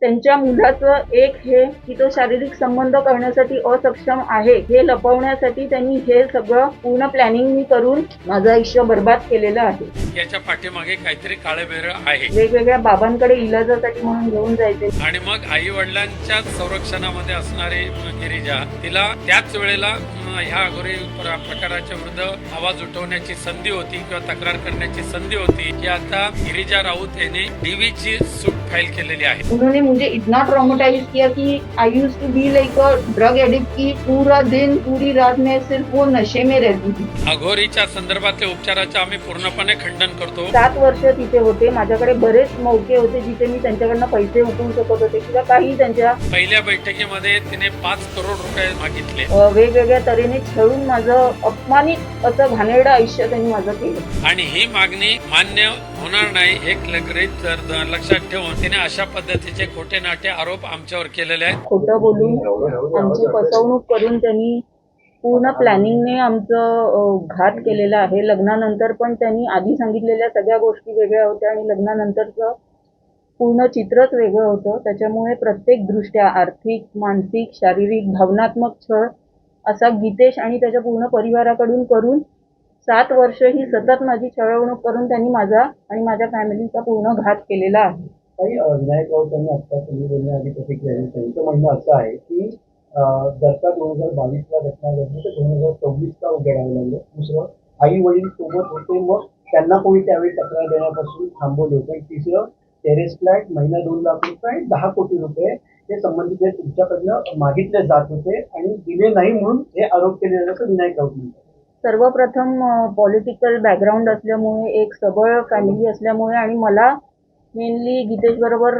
त्यांच्या मुलाचं एक हे की तो शारीरिक संबंध करण्यासाठी असक्षम आहे हे लपवण्यासाठी त्यांनी हे सगळं पूर्ण प्लॅनिंग करून माझं आयुष्य बर्बाद केलेलं आहे. याच्या पाठीमागे काहीतरी काळेबेरं आहे. वेगवेगळ्या बाबांकडे इलाजासाठी म्हणून घेऊन जायचे आणि मग आई वडिलांच्या संरक्षणामध्ये असणारी गिरिजा तिला त्याच वेळेला ह्या अघोरी प्रकाराच्या विरुद्ध आवाज उठवण्याची संधी होती किंवा तक्रार करण्याची संधी होती की आता गिरिजा राऊत यांनी डीवीची सूट फाईल केलेली आहे. उन्होंने मुझे इतना ट्रॉमेटाइज किया कि I used to be like a drug addict की पूरा दिन पूरी रात में सिर्फ वो नशे में रहती थी. अघोरीच्या संदर्भातल्या उपचाराचं आम्ही पूर्णपणे खंडन करतो. 7 वर्ष तिथे होते. माझ्याकडे बरेच मौके होते जिथे मी त्यांच्याकडनं पैसे उकळू शकत होते किंवा काही त्यांच्या पहिल्या बैठकीमध्ये तिने 5 करोड रुपये मागितले. वेगवेगळ्या तऱ्हेने छळून माझं अपमानित असं घाणेरडं आयुष्य त्यांनी माझं केलं. आणि ही मागणी मान्य होणार नाही हे लक्षात ठेवून तिने अशा पद्धतीचे खोटे नाटे आरोप आमच्यावर केलेले आहेत. खोटं बोलून आमची फसवणूक करून त्यांनी पूर्ण प्लॅनिंगने आमचं घात केलेला आहे. लग्नानंतर पण त्यांनी आधी सांगितलेल्या सगळ्या गोष्टी वेगळ्या होत्या आणि लग्नानंतरचं पूर्ण चित्रच वेगळं होतं. त्याच्यामुळे प्रत्येक दृष्ट्या आर्थिक, मानसिक, शारीरिक, भावनात्मक छळ असा गीतेश आणि त्याच्या पूर्ण परिवाराकडून करून 7 वर्ष ही सतत माझी छळवणूक करून त्यांनी माझा आणि माझ्या फॅमिलीचा पूर्ण घात केलेला आहे. काही विनायक राऊत यांनी आता तुम्ही बोलण्याआधी प्रतिक्रिया दिली. त्यांचं म्हणणं असं आहे की जर का 2022ला घटना घडली तर 2024ला उघडावं लागलं. दुसरं, आई वडील सोबत होते, मग त्यांना कोणी त्यावेळी तक्रार देण्यापासून थांबवले होते. तिसरं, टेरेस फ्लॅट, महिना 2 लाख रुपये, 10 कोटी रुपये हे संबंधित तुमच्याकडनं मागितले जात होते आणि दिले नाही म्हणून हे आरोप केले जातात विनायक राऊत म्हणतात. सर्वप्रथम पॉलिटिकल बॅकग्राऊंड असल्यामुळे, एक सबळ फॅमिली असल्यामुळे आणि मला मेनली गीतेश बरोबर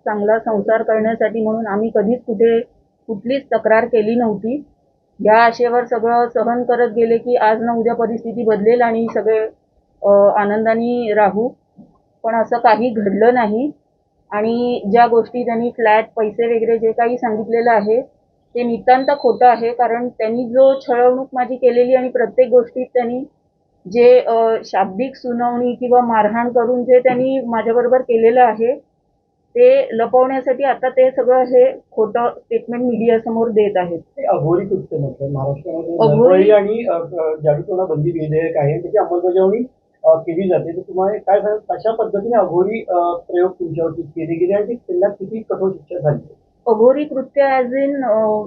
चांगला संसार करण्यासाठी म्हणून आम्ही कधीच कुठलीच तक्रार केली नव्हती. या आशेवर सगळं सहन करत गेले की आज ना उद्या परिस्थिती बदलेल आणि सगळे आनंदाने राहू. पण असं काही घडलं नाही. आणि ज्या गोष्टी त्यांनी फ्लॅट, पैसे वगैरे जे काही सांगितलेलं आहे ते नितांत खोटं आहे. कारण त्यांनी जो छळवणूक माझी केलेली आणि प्रत्येक गोष्टीत त्यांनी जे शाब्दिक सुनावणी किंवा मारहाण करून जे त्यांनी माझ्याबरोबर केलेलं आहे ते लपवण्यासाठी आता ते सगळं हे खोटं स्टेटमेंट मीडियासमोर देत आहेत. ते अघोरी कृत्य म्हटलं. महाराष्ट्रामध्ये नरबळी आणि जादूटोणा बंदी विधेयक आहे, त्याची अंमलबजावणी केली जाते. तर तुम्हाला काय सांगा, कशा पद्धतीने अघोरी प्रयोग तुमच्यावरती केले गेले आणि त्यांना किती कठोर शिक्षा झाली? अघोरी कृत्य ॲज इन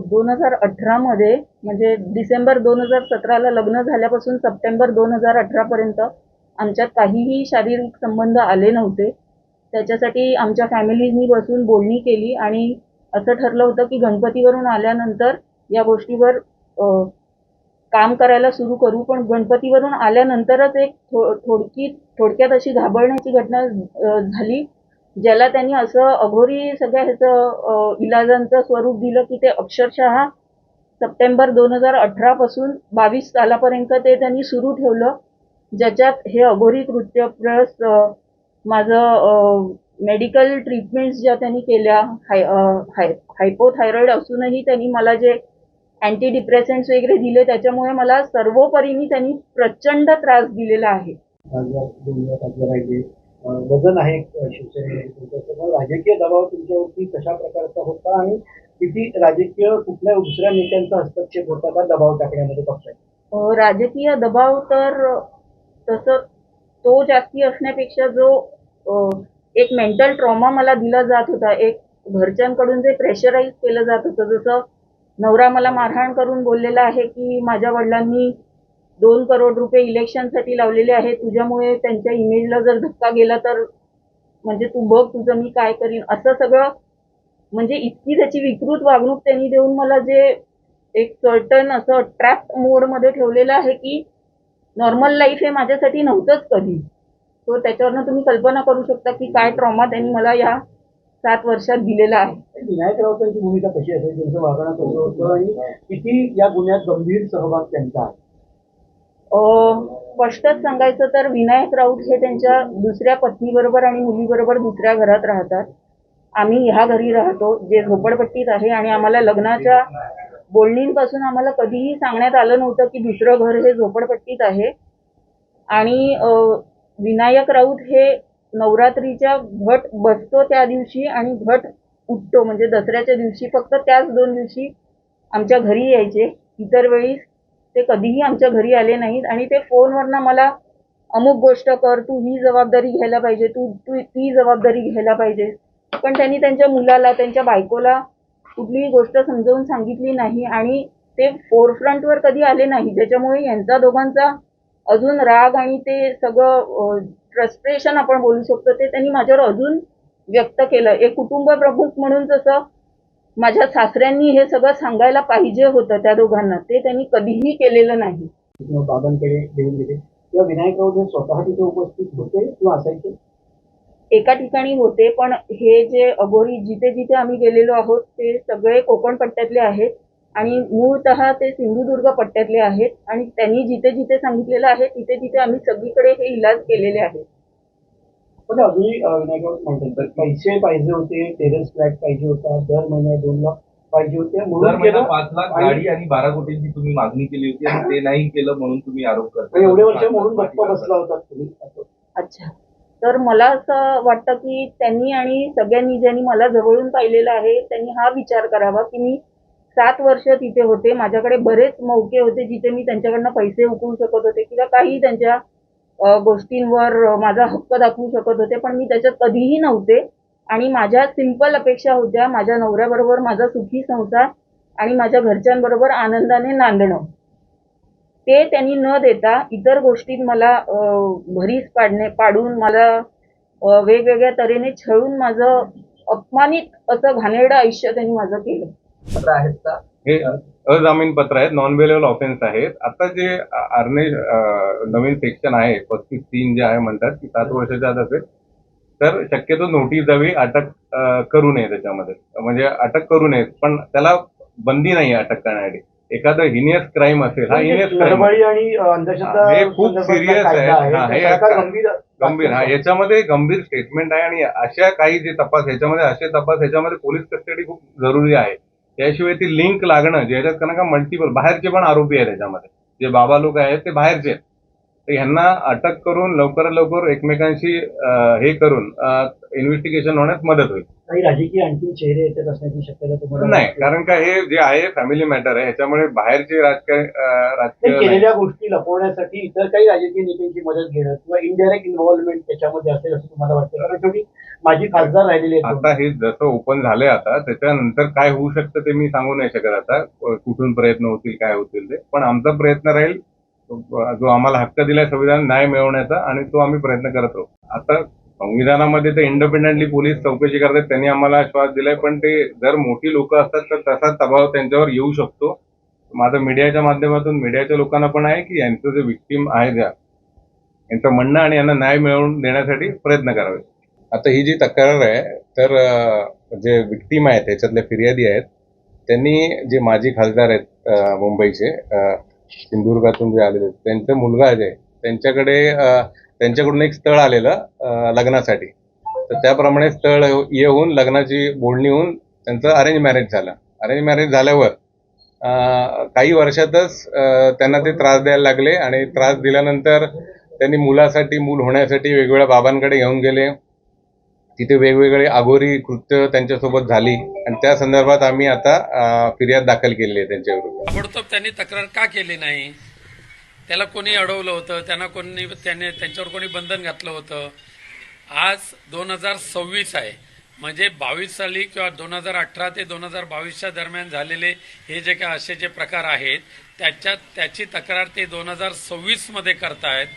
2018 मध्ये, म्हणजे डिसेंबर 2017ला लग्न झाल्यापासून सप्टेंबर 2018 पर्यंत आमच्यात काहीही शारीरिक संबंध आले नव्हते. त्याच्यासाठी आमच्या फॅमिलीजनी बसून बोलणी केली आणि असं ठरलं होतं की गणपतीवरून आल्यानंतर या गोष्टीवर काम करायला सुरू करू. पण गणपतीवरून आल्यानंतरच एक थोडक्यात अशी घाबरण्याची घटना झाली, ज्याला त्यांनी असं अघोरी सगळ्या ह्याचं इलाजांचं स्वरूप दिलं की ते अक्षरशः सप्टेंबर 2018 पासून 22 सालापर्यंत ते त्यांनी सुरू ठेवलं, ज्याच्यात हे अघोरी कृत्य प्लस माझं मेडिकल ट्रीटमेंट्स ज्या त्यांनी केल्या, हायपोथायरॉइड असूनही त्यांनी मला जे अँटी डिप्रेसंट्स वगैरे दिले त्याच्यामुळे मला सर्वोपरीने त्यांनी प्रचंड त्रास दिलेला आहे. वजन आहे राजकीय दबाव तुमच्यावरती कशा प्रकारचा होता आणि किती राजकीय कुठल्या दुसऱ्या नेत्यांचा हस्तक्षेप होता का दबाव टाकण्यामध्ये पक्षाचा? राजकीय दबाव तर तसं तो जास्ती असण्यापेक्षा जो एक मेंटल ट्रॉमा मला दिला जात होता, एक घरच्यांकडून जे प्रेशराईज केलं जात होतं. जसं नवरा मला मारहाण करून बोललेला आहे की माझ्या वडिलांनी 2 करोड रुपये इलेक्शनसाठी लावलेले आहे, तुझ्यामुळे त्यांच्या इमेजला जर धक्का गेला तर म्हणजे तू बघ तुझं मी काय करीन, असं सगळं. म्हणजे इतकी त्याची विकृत वागणूक त्यांनी देऊन मला जे एक सर्टन असं ट्रॅप मोडमध्ये ठेवलेलं आहे की नॉर्मल लाईफ हे माझ्यासाठी नव्हतंच कधी. तो त्याच्यावरनं तुम्ही कल्पना करू शकता की काय ट्रॉमा त्यांनी मला या 7 वर्षात दिलेला आहे. विनायक राऊतांची भूमिका कशी असेल, त्यांचं वागणं कसं होतं आणि किती या गुन्ह्यात गंभीर सहभाग त्यांचा आहे? स्पष्टच सांगायचं तर विनायक राऊत हे त्यांच्या दुसऱ्या पत्नीबरोबर आणि मुलीबरोबर दुसऱ्या घरात राहतात. आम्ही ह्या घरी राहतो जे झोपडपट्टीत आहे आणि आम्हाला लग्नाच्या बोलणींपासून आम्हाला कधीही सांगण्यात आलं नव्हतं की दुसरं घर हे झोपडपट्टीत आहे. आणि विनायक राऊत हे नवरात्रीच्या घट बसतो त्या दिवशी आणि घट उठतो, म्हणजे दसऱ्याच्या दिवशी फक्त त्याच 2 दिवशी आमच्या घरी यायचे. इतर वेळी ते कधीही आमच्या घरी आले नाहीत आणि ते फोनवरनं मला अमुक गोष्ट कर, तू ही जबाबदारी घ्यायला पाहिजे, तू तू ती जबाबदारी घ्यायला पाहिजे. पण त्यांनी त्यांच्या मुलाला, त्यांच्या बायकोला कुठलीही गोष्ट समजावून सांगितली नाही आणि ते फोरफ्रंटवर कधी आले नाही. ज्याच्यामुळे यांचा दोघांचा अजून राग आणि ते सगळं फ्रस्ट्रेशन आपण बोलू शकतो ते त्यांनी माझ्यावर अजून व्यक्त केलं. एक कुटुंब प्रमुख म्हणून जसं माझ्या सासऱ्यांनी हे सगळं सांगायला पाहिजे होतं त्या दोघांना, ते त्यांनी कधीही केलेलं नाही. किंवा बाबांकडे देऊन गेले किंवा विनायक राऊत हे स्वतः तिथे उपस्थित होते किंवा असायचे? एका ठिकाणी होते, पण हे जे अघोरी जिथे जिथे आम्ही गेलेलो आहोत ते सगळे कोकण पट्ट्यातले आहेत आणि मूळतः ते सिंधुदुर्ग पट्ट्यातले आहेत आणि त्यांनी जिथे जिथे सांगितलेलं आहे तिथे तिथे आम्ही सगळीकडे हे इलाज केलेले आहेत. पण अजूनही विनायक राऊत म्हणतात तर पैसे पाहिजे होते, टेरेस फ्लॅट पाहिजे होता, दर महिन्याला 2 लाख पाहिजे होते दर म्हणून महिना केलं 5 लाख गाडी आणि 12 कोटींची तुम्ही मागणी केली होती आणि ते नाही केलं म्हणून तुम्ही आरोप करता. आणि एवढे वर्ष म्हणून गप्प बसला होता तुम्ही असं. अच्छा, तर मला असं वाटतं की त्यांनी आणि सगळ्यांनी ज्यांनी मला जवळून पाहिलेलं आहे त्यांनी हा विचार करावा की मी 7 वर्ष तिथे होते, माझ्याकडे बरेच मौके होते जिथे मी त्यांच्याकडनं पैसे उकळू शकत होते किंवा काही त्यांच्या गोष्टींवर माझा हक्क दाखवू शकत होते, पण मी त्याच्यात कधीही नव्हते आणि माझ्या सिंपल अपेक्षा होत्या माझ्या नवऱ्याबरोबर माझा सुखी संसार आणि माझ्या घरच्यांबरोबर आनंदाने नांदणं. ते त्यांनी न देता इतर गोष्टीत मला भरीस पाडून मला वेगवेगळ्या तऱ्हेने छळून माझं अपमानित असं घाणेरडं आयुष्य त्यांनी माझं केलं. पत्र आहेत का? हे अजामीन पत्र आहेत, नॉन बेलेबल ऑफेन्स आहेत. आता जे नवीन सेक्शन आहे 35(3) जे आहे म्हणतात की 7 वर्षाच्या आत असेल तर शक्यतो नोटीस द्यावी, अटक करू नये त्याच्यामध्ये, म्हणजे अटक करू नये, पण त्याला बंदी नाही अटक करण्यासाठी. एखादं हिनियस क्राईम असेल, हा हिनियस क्राईम लढबळी आणि अंधश्रद्धा हे खूप संदर्भातला सिरियस कायदा आहे. हा, हे सरकार आता गंभीर याच्यामध्ये गंभीर स्टेटमेंट आहे आणि अशा काही जे तपास ह्याच्यामध्ये ह्याच्यामध्ये पोलीस कस्टडी खूप जरुरी आहे. त्याशिवाय ती लिंक लागणं ज्याच्यात कारण का मल्टिपल बाहेरचे पण आरोपी आहेत त्याच्यामध्ये, जे बाबा लोक आहेत ते बाहेरचे आहेत, तर ह्यांना अटक करून लवकरात लवकर एकमेकांशी हे करून इन्व्हेस्टिगेशन होण्यास मदत होईल. काही राजकीय आणखी चेहरे येतात असण्याची शक्यता तुम्हाला नाही, कारण का हे जे आहे फॅमिली मॅटर आहे, ह्याच्यामुळे बाहेरचे ते राजकीय केलेल्या गोष्टी लपवण्यासाठी इतर काही राजकीय नेत्यांची मदत घेणं किंवा इनडायरेक्ट इन्व्हॉल्वमेंट त्याच्यामध्ये असेल असं तुम्हाला वाटतं? कारण शेवटी माझी खासदार राहिलेली आहेत. आता हे जसं ओपन झालंय आता त्याच्यानंतर काय होऊ शकतं ते मी सांगू नाही शकत आता, कुठून प्रयत्न होतील काय होतील ते, पण आमचा प्रयत्न राहील जो आम्हाला हक्क दिलाय संविधान न्याय मिळवण्याचा आणि तो आम्ही प्रयत्न करत राहू. आता संविधानामध्ये ते इंडिपेंडेंटली पोलीस चौकशी करतात, त्यांनी आम्हाला श्वास दिलाय, पण ते जर मोठी लोक असतात तर तसा दबाव त्यांच्यावर येऊ शकतो. माझं मीडियाच्या माध्यमातून मीडियाच्या लोकांना पण आहे की यांचं जे विक्टीम आहे ज्या यांचं म्हणणं आणि यांना न्याय मिळवून देण्यासाठी प्रयत्न करावे. आता ही जी तक्रार आहे तर जे विक्टीम आहेत त्याच्यातल्या फिर्यादी आहेत त्यांनी जे माजी खासदार आहेत मुंबईचे सिंधुदुर्गातून जे आलेले त्यांचा मुलगा जे त्यांच्याकडून एक स्थळ आलेलं लग्नासाठी, तर त्याप्रमाणे स्थळ येऊन लग्नाची बोलणी होऊन त्यांचं अरेंज मॅरेज झालं. अरेंज मॅरेज झाल्यावर काही वर्षातच त्यांना ते त्रास द्यायला लागले आणि त्रास दिल्यानंतर त्यांनी मूल होण्यासाठी वेगवेगळ्या बाबांकडे घेऊन गेले. तिथे वेगवेगळे अघोरी कृत्य त्यांच्यासोबत झाली आणि त्या संदर्भात आम्ही आता फिर्याद दाखल केली आहे त्यांच्या विरुद्ध. ताबडतोब त्यांनी तक्रार का केली नाही? त्याला कोणी अडवलं होतं? त्यांच्यावर कोणी बंधन घातलं होतं? आज 2026 आहे, म्हणजे 22 साली किंवा 2018 ते 2022च्या दरम्यान झालेले हे जे काय असे जे प्रकार आहेत त्याची तक्रार ते 2026 मध्ये करतायत.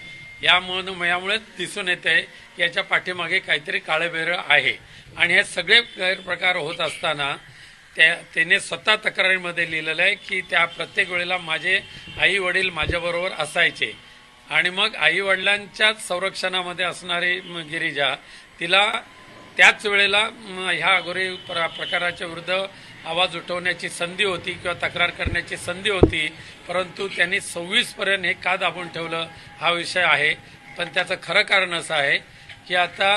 यामुळेच दिसून येते की याच्या पाठीमागे काहीतरी काळेबेरं आहे आणि हे सगळे गैरप्रकार होत असताना त्याने स्वतः तक्रारीमध्ये लिहिलेलं आहे की त्या प्रत्येक वेळेला माझे आई वडील माझ्याबरोबर असायचे आणि मग आई वडिलांच्याच संरक्षणामध्ये असणारी गिरिजा तिला त्याच वेळेला ह्या अघोरी प्रकाराच्या विरुद्ध आवाज उठवण्याची संधी होती किंवा तक्रार करण्याची संधी होती, परंतु त्यांनी 26 पर्यंत हे का दाबून ठेवलं हा विषय आहे. पण त्याचं खरं कारण असं आहे की आता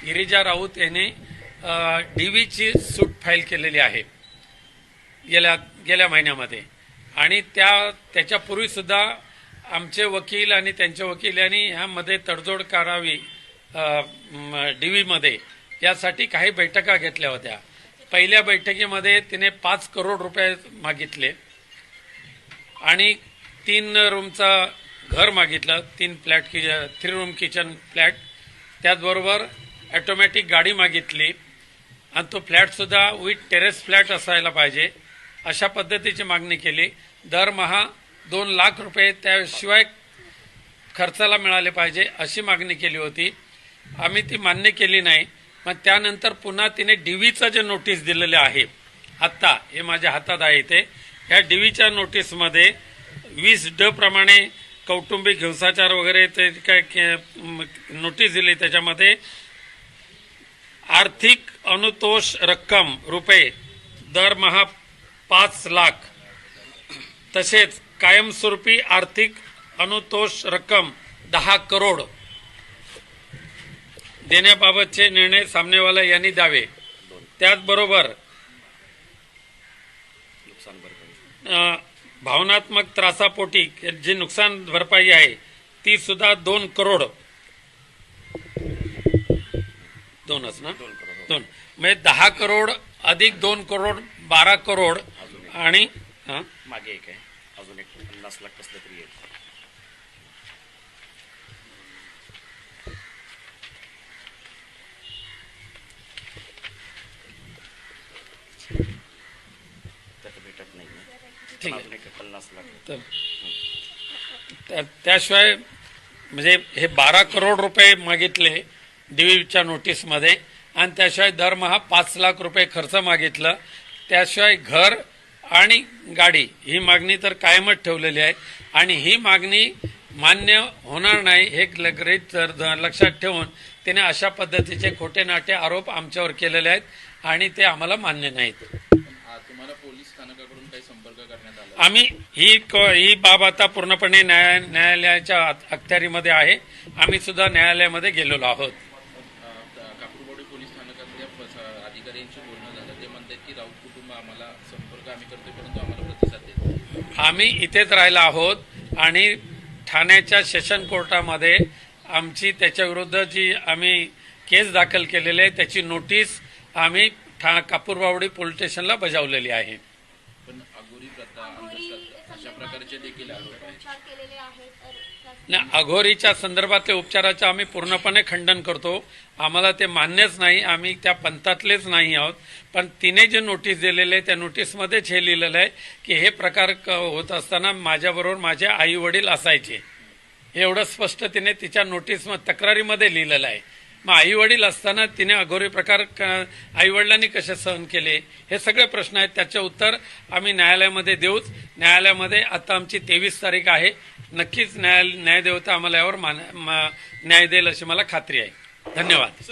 गिरिजा राऊत यांनी DVची सूट फाईल केलेली आहे गेल्या महिन्यामध्ये आणि त्याच्यापूर्वी सुद्धा आमचे वकील आणि त्यांच्या वकिलांनी ह्यामध्ये तडजोड करावी DVमध्ये यासाठी काही बैठका घेतल्या होत्या. पहिल्या बैठकीमध्ये तिने 5 करोड रुपये मागितले आणि 3 रूमचा घर मागितलं, 3 रूम किचन फ्लॅट, त्याचबरोबर ऑटोमॅटिक गाडी मागितली आणि तो फ्लॅटसुद्धा विथ टेरेस फ्लॅट असायला पाहिजे अशा पद्धतीची मागणी केली. दरमहा 2 लाख रुपये त्याशिवाय खर्चाला मिळाले पाहिजे अशी मागणी केली होती. आम्ही ती मान्य केली नाही. मग त्यानंतर पुन्हा तिने डीव्हीचं जे नोटीस दिलेले आहे, आत्ता हे माझ्या हातात आहे ते, ह्या डीव्हीच्या नोटीसमध्ये 20D प्रमाणे कौटुंबिक हिंसाचार वगैरे ते काय नोटीस दिली. त्याच्यामध्ये आर्थिक अनुतोष रक्कम रुपये दरमहा 5 लाख, तसेच कायमस्वरूपी आर्थिक अनुतोष रक्कम 10 करोड देण्याबाबतचे निर्णय सामनेवाला यांनी द्यावे. त्याचबरोबर भावनात्मक त्रासापोटी जी नुकसान भरपाई आहे ती सुद्धा 2 करोड, 2च ना, 2 म्हणजे 10 करोड अधिक 2 करोड 12 करोड आणि मागे एक आहे अजून एक 50 लाख कसलं तरी आहे. त्यात भेटत नाही, ठीक आहे. अजून एक 50 लाख. तर त्याशिवाय म्हणजे हे 12 करोड रुपये मागितले डीव्हीच्या नोटीसमध्ये आणि त्याशिवाय दरमहा 5 लाख रुपये खर्च मागितलं. त्याशिवाय घर आणि गाडी ही मागणी तर कायमच ठेवलेली आहे आणि ही मागणी मान्य होणार नाही हे लक्षात ठेवून तिने अशा पद्धतीचे खोटे नाटे आरोप आमच्यावर केलेले आहेत आणि ते आम्हाला मान्य नाहीत. तुम्हाला पोलीस स्थानकाकडून काही संपर्क करण्यात आला? आम्ही ही बाब आता पूर्णपणे न्यायालयाच्या अखत्यारीमध्ये आहे. आम्ही सुद्धा न्यायालयामध्ये गेलेलो आहोत. कापूरवाडी पोलीस स्थानकातल्या अधिकाऱ्यांशी बोलणं झालं, ते म्हणतात की राऊत कुटुंब आम्हाला संपर्क आम्ही करतोय परंतु आम्हाला प्रतिसाद देत नाही. आम्ही इथेच राहिला आहोत आणि ठाण्याच्या सेशन कोर्टामध्ये आमची त्याच्याविरुद्ध जी आम्ही केस दाखल केलेली आहे त्याची नोटीस आम्ही कापूरबावडी पोलीस स्टेशनला बजावलेली आहे. पण अघोरी प्रथा, अंधश्रद्धा अशा प्रकारचे देखील आरोप आहेत. अघोरीच्या संदर्भातले उपचाराचं आम्ही पूर्णपणे खंडन करतो. आम्हाला ते मान्यच नाही, आम्ही त्या पंथातलेच नाही आहोत. पण तिने जे नोटीस दिलेले आहे त्या नोटीसमध्येच हे लिहिलेलं आहे की हे प्रकार होत असताना माझ्याबरोबर माझे आई वडील असायचे. एवढं स्पष्ट तिने तिच्या नोटीस तक्रारीमध्ये लिहिलेलं आहे. मग आई वडील असताना तिने अघोरी प्रकार आई वडिलांनी कसे सहन केले हे सगळे प्रश्न आहेत. त्याचे उत्तर आम्ही न्यायालयामध्ये देऊच. न्यायालयामध्ये आता आमची 23 तारीख आहे. नक्कीच न्यायदेवता आम्हाला यावर न्याय देईल अशी मला खात्री आहे. धन्यवाद.